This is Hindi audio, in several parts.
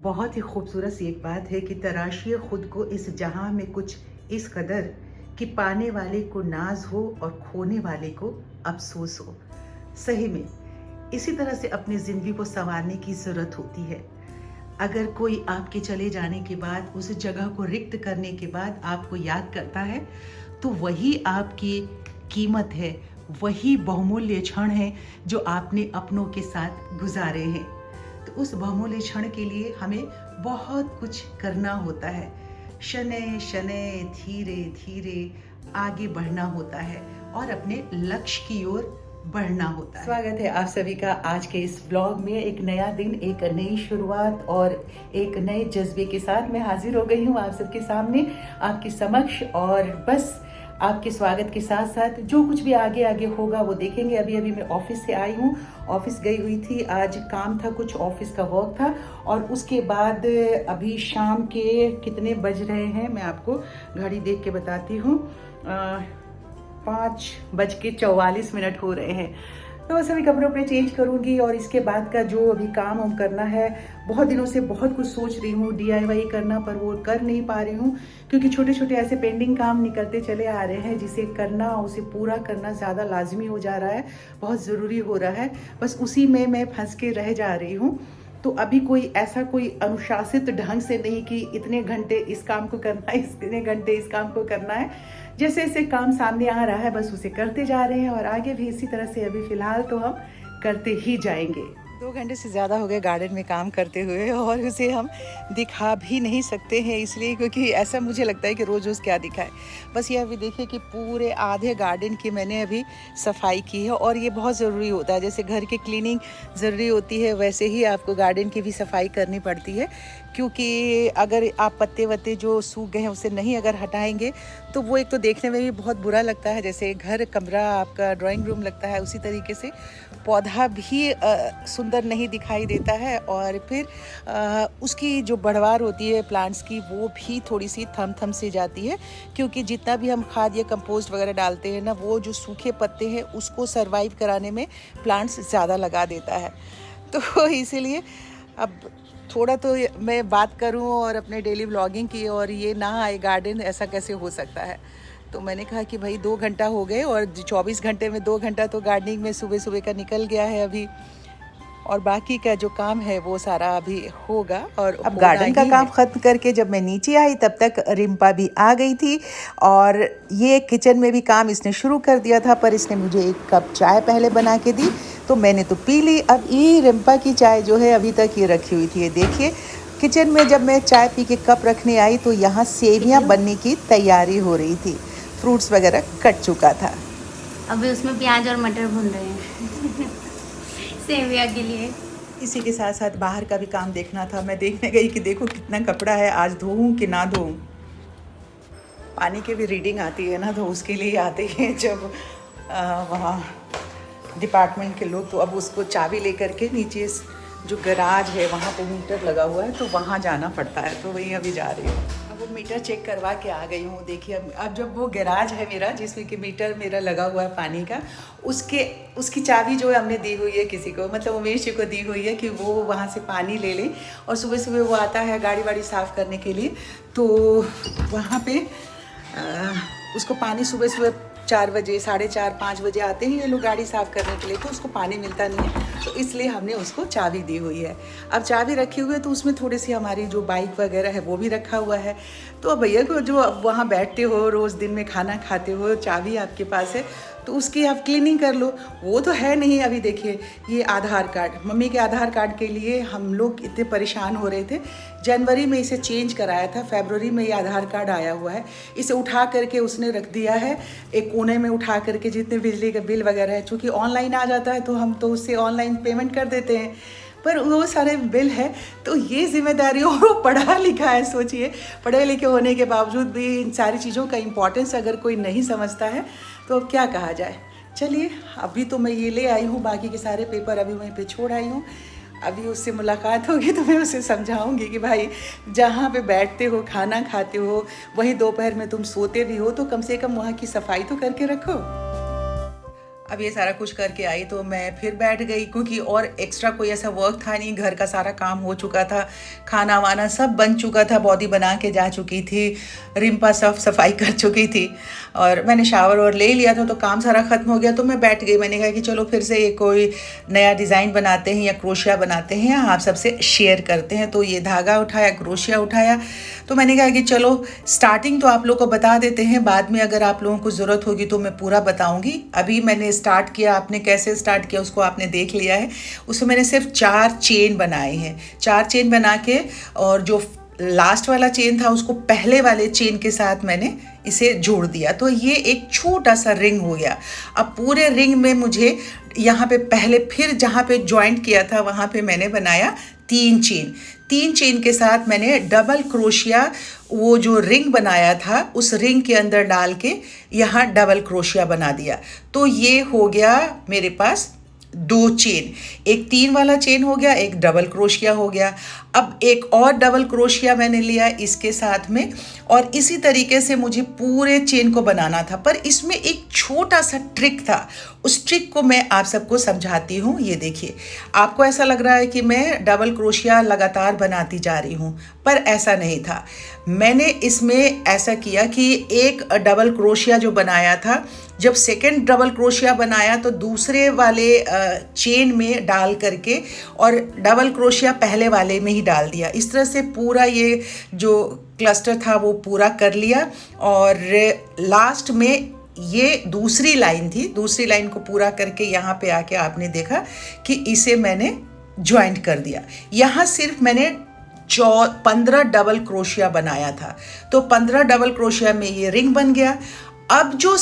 बहुत ही खूबसूरत सी एक बात है कि तराशिए खुद को इस जहां में कुछ इस कदर कि पाने वाले को नाज हो और खोने वाले को अफसोस हो। सही में इसी तरह से अपनी ज़िंदगी को संवारने की ज़रूरत होती है। अगर कोई आपके चले जाने के बाद उस जगह को रिक्त करने के बाद आपको याद करता है तो वही आपकी कीमत है, वही बहुमूल्य क्षण है जो आपने अपनों के साथ गुजारे हैं। तो उस बहुमूल्य क्षण के लिए हमें बहुत कुछ करना होता है। शनै शनै धीरे धीरे आगे बढ़ना होता है और अपने लक्ष्य की ओर बढ़ना होता है। स्वागत है आप सभी का आज के इस ब्लॉग में। एक नया दिन, एक नई शुरुआत और एक नए जज्बे के साथ मैं हाजिर हो गई हूँ आप सबके सामने, आपके समक्ष। और बस आपके स्वागत के साथ साथ जो कुछ भी आगे आगे होगा वो देखेंगे। अभी अभी मैं ऑफिस से आई हूँ, ऑफिस गई हुई थी, आज काम था, कुछ ऑफिस का वर्क था। और उसके बाद अभी शाम के कितने बज रहे हैं मैं आपको घड़ी देख के बताती हूँ। 5:44 हो रहे हैं। तो बस अभी कपड़े उपड़े चेंज करूँगी और इसके बाद का जो अभी काम हम करना है, बहुत दिनों से बहुत कुछ सोच रही हूँ DIY करना, पर वो कर नहीं पा रही हूँ क्योंकि छोटे छोटे ऐसे पेंडिंग काम निकलते चले आ रहे हैं जिसे करना, उसे पूरा करना ज़्यादा लाजमी हो जा रहा है, बहुत ज़रूरी हो रहा है। बस उसी में मैं फंस के रह जा रही हूँ। तो अभी कोई ऐसा कोई अनुशासित ढंग से नहीं कि इतने घंटे इस काम को करना है, इतने घंटे इस काम को करना है। जैसे जैसे काम सामने आ रहा है बस उसे करते जा रहे हैं और आगे भी इसी तरह से अभी फ़िलहाल तो हम करते ही जाएंगे। 2 घंटे से ज़्यादा हो गए गार्डन में काम करते हुए और उसे हम दिखा भी नहीं सकते हैं, इसलिए क्योंकि ऐसा मुझे लगता है कि रोज़ रोज़ क्या दिखाए। बस ये अभी देखिए कि पूरे आधे गार्डन की मैंने अभी सफाई की है और ये बहुत ज़रूरी होता है। जैसे घर की क्लीनिंग ज़रूरी होती है वैसे ही आपको गार्डन की भी सफाई करनी पड़ती है, क्योंकि अगर आप पत्ते वत्ते जो सूख गए हैं उसे नहीं अगर हटाएंगे तो वो एक तो देखने में भी बहुत बुरा लगता है। जैसे घर कमरा आपका ड्राइंग रूम लगता है, उसी तरीके से पौधा भी सुंदर नहीं दिखाई देता है। और फिर उसकी जो बढ़वार होती है प्लांट्स की, वो भी थोड़ी सी थम से जाती है, क्योंकि जितना भी हम खाद या कंपोस्ट वगैरह डालते हैं ना, वो जो सूखे पत्ते हैं उसको सरवाइव कराने में प्लांट्स ज़्यादा लगा देता है। तो इसीलिए अब थोड़ा तो मैं बात करूं और अपने डेली व्लॉगिंग की और ये ना आए गार्डन, ऐसा कैसे हो सकता है। तो मैंने कहा कि भाई 2 घंटा हो गए और 24 घंटे में 2 घंटा तो गार्डनिंग में सुबह सुबह का निकल गया है अभी, और बाकी का जो काम है वो सारा अभी होगा। और अब गार्डन का काम ख़त्म करके जब मैं नीचे आई तब तक रिम्पा भी आ गई थी और ये किचन में भी काम इसने शुरू कर दिया था, पर इसने मुझे 1 कप चाय पहले बना के दी तो मैंने तो पी ली। अब ये रिम्पा की चाय जो है अभी तक ये रखी हुई थी। देखिए किचन में जब मैं चाय पी के कप रखने आई तो यहाँ सेवियाँ बनने की तैयारी हो रही थी, फ्रूट्स वगैरह कट चुका था। अभी उसमें प्याज और मटर भून रहे हैं सेविया के लिए। इसी के साथ साथ बाहर का भी काम देखना था। मैं देखने गई कि देखो कितना कपड़ा है, आज धोऊं कि ना धोऊं। पानी की भी रीडिंग आती है ना, तो उसके लिए आते हैं जब वहाँ डिपार्टमेंट के लोग, तो अब उसको चाबी लेकर के नीचे जो गैराज है वहाँ पे मीटर लगा हुआ है तो वहाँ जाना पड़ता है, तो वहीं अभी जा रही हूँ। अब वो मीटर चेक करवा के आ गई हूँ। देखिए अब जब वो गैराज है मेरा जिसमें कि मीटर मेरा लगा हुआ है पानी का, उसकी चाबी जो है हमने दी हुई है किसी को, मतलब उमेश जी को दी हुई है कि वो वहाँ से पानी ले लें। और सुबह सुबह वो आता है गाड़ी वाड़ी साफ़ करने के लिए, तो वहाँ पे उसको पानी सुबह सुबह 4 बजे, 4:30, 5 बजे आते हैं ये लोग गाड़ी साफ़ करने के लिए, तो उसको पानी मिलता नहीं है, तो इसलिए हमने उसको चाबी दी हुई है। अब चाबी रखी हुई है तो उसमें थोड़ी सी हमारी जो बाइक वगैरह है वो भी रखा हुआ है। तो अब भैया को जो वहाँ बैठते हो, रोज़ दिन में खाना खाते हो, चाबी आपके पास है तो उसकी आप क्लीनिंग कर लो। वो तो है नहीं। अभी देखिए ये आधार कार्ड, मम्मी के आधार कार्ड के लिए हम लोग इतने परेशान हो रहे थे। जनवरी में इसे चेंज कराया था, फरवरी में ये आधार कार्ड आया हुआ है। इसे उठा करके उसने रख दिया है एक कोने में, उठा करके जितने बिजली का बिल वगैरह है, चूँकि ऑनलाइन आ जाता है तो हम तो उससे ऑनलाइन पेमेंट कर देते हैं, पर वो सारे बिल है तो ये जिम्मेदारी। और वो पढ़ा लिखा है, सोचिए पढ़े लिखे होने के बावजूद भी इन सारी चीज़ों का इम्पोर्टेंस अगर कोई नहीं समझता है तो अब क्या कहा जाए। चलिए अभी तो मैं ये ले आई हूँ, बाकी के सारे पेपर अभी वहीं पे छोड़ आई हूँ। अभी उससे मुलाकात होगी तो मैं उसे समझाऊंगी कि भाई जहाँ पे बैठते हो, खाना खाते हो, वहीं दोपहर में तुम सोते भी हो, तो कम से कम वहाँ की सफाई तो करके रखो। अब ये सारा कुछ करके आई तो मैं फिर बैठ गई, क्योंकि और एक्स्ट्रा कोई ऐसा वर्क था नहीं, घर का सारा काम हो चुका था, खाना वाना सब बन चुका था, बॉडी बना के जा चुकी थी, रिम्पा साफ सफाई कर चुकी थी और मैंने शावर और ले लिया था, तो काम सारा ख़त्म हो गया। तो मैं बैठ गई, मैंने कहा कि चलो फिर से ये कोई नया डिज़ाइन बनाते हैं या क्रोशिया बनाते हैं, आप सबसे शेयर करते हैं। तो ये धागा उठाया, क्रोशिया उठाया, तो मैंने कहा कि चलो स्टार्टिंग तो आप लोगों को बता देते हैं, बाद में अगर आप लोगों को ज़रूरत होगी तो मैं पूरा बताऊँगी। अभी मैंने स्टार्ट किया, आपने कैसे स्टार्ट किया उसको आपने देख लिया है। उसमें मैंने सिर्फ 4 चेन बनाए हैं, 4 चेन बना के, और जो लास्ट वाला चेन था उसको पहले वाले चेन के साथ मैंने इसे जोड़ दिया, तो ये एक छोटा सा रिंग हो गया। अब पूरे रिंग में मुझे यहाँ पे पहले फिर जहाँ पे जॉइंट किया था वहाँ पे मैंने बनाया 3 चेन। 3 चेन के साथ मैंने डबल क्रोशिया, वो जो रिंग बनाया था उस रिंग के अंदर डाल के यहाँ डबल क्रोशिया बना दिया। तो ये हो गया मेरे पास 2 चेन, एक 3 वाला चेन हो गया, एक डबल क्रोशिया हो गया। अब एक और डबल क्रोशिया मैंने लिया इसके साथ में, और इसी तरीके से मुझे पूरे चेन को बनाना था, पर इसमें एक छोटा सा ट्रिक था। उस ट्रिक को मैं आप सबको समझाती हूँ। ये देखिए, आपको ऐसा लग रहा है कि मैं डबल क्रोशिया लगातार बनाती जा रही हूँ, पर ऐसा नहीं था। मैंने इसमें ऐसा किया कि एक डबल क्रोशिया जो बनाया था, जब सेकंड डबल क्रोशिया बनाया तो दूसरे वाले चेन में डाल करके और डबल क्रोशिया पहले वाले में ही डाल दिया। इस तरह से पूरा ये जो क्लस्टर था वो पूरा कर लिया, और लास्ट में ये दूसरी लाइन थी, दूसरी लाइन को पूरा करके यहाँ पे आके आपने देखा कि इसे मैंने ज्वाइंट कर दिया। यहाँ सिर्फ मैंने 15 डबल क्रोशिया बनाया था, तो 15 डबल क्रोशिया में ये रिंग बन गया। अब जो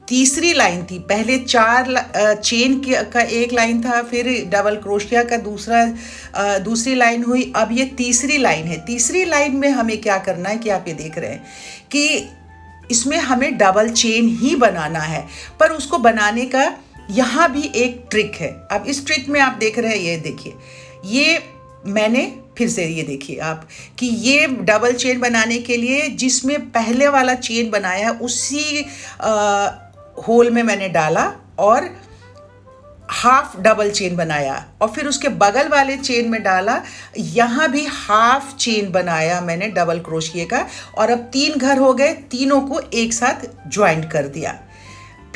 तीसरी लाइन थी, पहले 4 चेन का एक लाइन था, फिर डबल क्रोशिया का दूसरी लाइन हुई, अब ये तीसरी लाइन है। तीसरी लाइन में हमें क्या करना है कि आप ये देख रहे हैं कि इसमें हमें डबल चेन ही बनाना है, पर उसको बनाने का यहाँ भी एक ट्रिक है। अब इस ट्रिक में आप देख रहे हैं, ये देखिए, ये मैंने फिर से ये देखिए आप कि ये डबल चेन बनाने के लिए जिसमें पहले वाला चेन बनाया उसी होल में मैंने डाला और हाफ डबल चेन बनाया, और फिर उसके बगल वाले चेन में डाला, यहाँ भी हाफ चेन बनाया मैंने डबल क्रोशिये का, और अब 3 घर हो गए, तीनों को एक साथ ज्वाइंट कर दिया।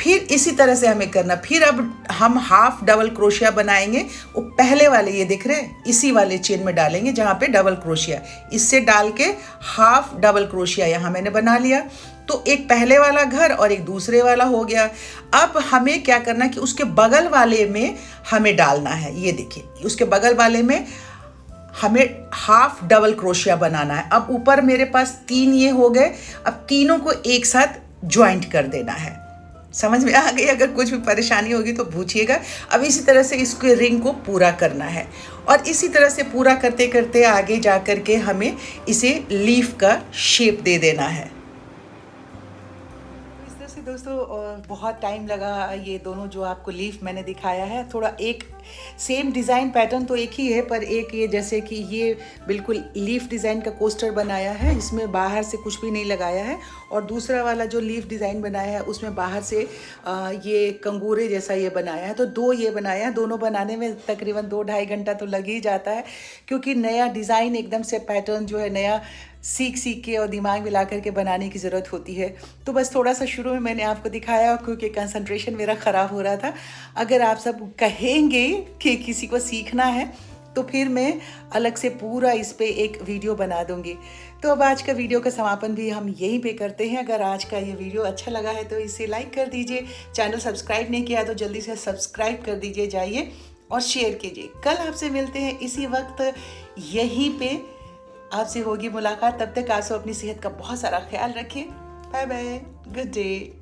फिर इसी तरह से हमें करना, फिर अब हम हाफ डबल क्रोशिया बनाएंगे, वो पहले वाले ये दिख रहे हैं इसी वाले चेन में डालेंगे जहाँ पे डबल क्रोशिया, इससे डाल के हाफ डबल क्रोशिया यहाँ मैंने बना लिया। तो एक पहले वाला घर और एक दूसरे वाला हो गया। अब हमें क्या करना कि उसके बगल वाले में हमें डालना है, ये देखिए, उसके बगल वाले में हमें हाफ डबल क्रोशिया बनाना है। अब ऊपर मेरे पास 3 ये हो गए, अब तीनों को एक साथ ज्वाइंट कर देना है। समझ में आ गई? अगर कुछ भी परेशानी होगी तो पूछिएगा। अब इसी तरह से इसके रिंग को पूरा करना है, और इसी तरह से पूरा करते करते आगे जा कर के हमें इसे लीफ का शेप दे देना है। इस तरह से दोस्तों बहुत टाइम लगा, ये दोनों जो आपको लीफ मैंने दिखाया है, थोड़ा एक सेम डिज़ाइन पैटर्न तो एक ही है, पर एक ये जैसे कि ये बिल्कुल लीफ डिज़ाइन का कोस्टर बनाया है, इसमें बाहर से कुछ भी नहीं लगाया है, और दूसरा वाला जो लीफ डिज़ाइन बनाया है उसमें बाहर से ये कंगूरे जैसा ये बनाया है। तो 2 ये बनाया है, दोनों बनाने में तकरीबन 2-2.5 घंटा तो लग ही जाता है, क्योंकि नया डिज़ाइन एकदम से पैटर्न जो है नया सीख के और दिमाग में ला करके बनाने की ज़रूरत होती है। तो बस थोड़ा सा शुरू में मैंने आपको दिखाया, क्योंकि कंसंट्रेशन मेरा ख़राब हो रहा था। अगर आप सब कहेंगे कि किसी को सीखना है तो फिर मैं अलग से पूरा इस पे एक वीडियो बना दूंगी। तो अब आज का वीडियो का समापन भी हम यहीं पे करते हैं। अगर आज का ये वीडियो अच्छा लगा है तो इसे लाइक कर दीजिए, चैनल सब्सक्राइब नहीं किया तो जल्दी से सब्सक्राइब कर दीजिए जाइए, और शेयर कीजिए। कल आपसे मिलते हैं इसी वक्त, यहीं पे आपसे होगी मुलाकात। तब तक आप सब अपनी सेहत का बहुत सारा ख्याल रखिए। Bye bye, good day.